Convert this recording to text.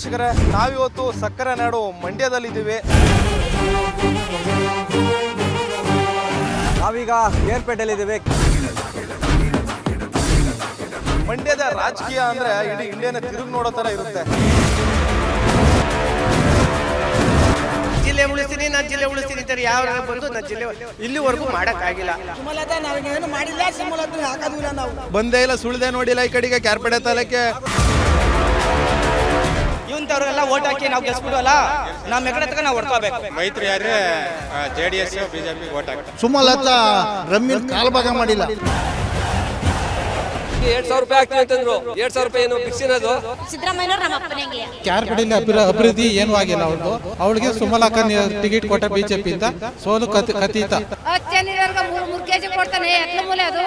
ವೀಕ್ಷಕರೇ, ನಾವಿವತ್ತು ಸಕ್ಕರೆ ನಾಡು ಮಂಡ್ಯದಲ್ಲಿದ್ದೀವಿ. ನಾವೀಗ ಏರ್ಪೇಟೆಯಲ್ಲಿದ್ದೀವಿ. ಮಂಡ್ಯದ ರಾಜಕೀಯ ಅಂದ್ರೆ ಇಡೀ ಇಂಡಿಯಾನ ತಿರುಗಿ ನೋಡೋ ತರ ಇರುತ್ತೆ. ಜಿಲ್ಲೆ ಉಳಿಸ್ತೀನಿ, ನಾನು ಜಿಲ್ಲೆ ಉಳಿಸ್ತೀನಿ ಅಂತಾರೆ. ಯಾವ ಬಂದು ನನ್ನ ಜಿಲ್ಲೆ ಇಲ್ಲಿವರೆಗೂ ಮಾಡಕ್ಕಾಗಿಲ್ಲ. ಸುಮಲತಾ ನಾವೇನು ಮಾಡಿಲ್ಲ, ಸುಮಲತಾ ಹಾಕೋದಿಲ್ಲ. ನಾವು ಬಂದೇ ಇಲ್ಲ, ಸುಳ್ದೆ ನೋಡಿಲ್ಲ ಈ ಕಡೆಗೆ ಕ್ಯಾರ್ಪೇಟೆ ತಾಲೂಕೆ. ಇವಂತವ್ರಿಗೆಲ್ಲ ಓಟ್ ಹಾಕಿ ನಾವು ಗೆಲ್ಸ್ಬಿಡೋಲ್ಲ, ನಮ್ಮ ಹೆಗಡೆ ತಗ ನಾವು ಹೊಡ್ಕೋಬೇಕು. ಮೈತ್ರಿ ಆದ್ರೆ JDS ಬಿಜೆಪಿ ಓಟ್ ಹಾಕಿ. ಸುಮಲತಾ ರಮ್ಮಿನ ಕಾಲ್ಭಾಗ ಮಾಡಿಲ್ಲ. 2,000 ರೂಪಾಯಿ ಆಗ್ತೀವಿ ಅಂತಂದ್ರು. 2,000 ರೂಪಾಯಿ ಏನು ಫಿಕ್ಸ್ ಇರೋದು? ಸಿದ್ದರಾಮಯ್ಯನವ್ರು ನಮ್ಮ ಅಪ್ಪನಿಗೆ ಕ್ಯಾರ್ಪೇಟೆಯಲ್ಲಿ ಅಭಿವೃದ್ಧಿ ಏನೂ ಆಗಿಲ್ಲ. ಅವ್ರದ್ದು ಅವಳಿಗೆ ಸುಮಲತಾ ಟಿಕೆಟ್ ಕೊಟ್ಟ ಬಿಜೆಪಿ ಇಂದ ಸೋಲು ಕಥಿತ. 10 ಜನರಿಗೆ 3 ಕೆಜಿ ಕೊಡ್ತಾನೆ. ಎಟ್ಲ ಮೂಲೆ ಅದು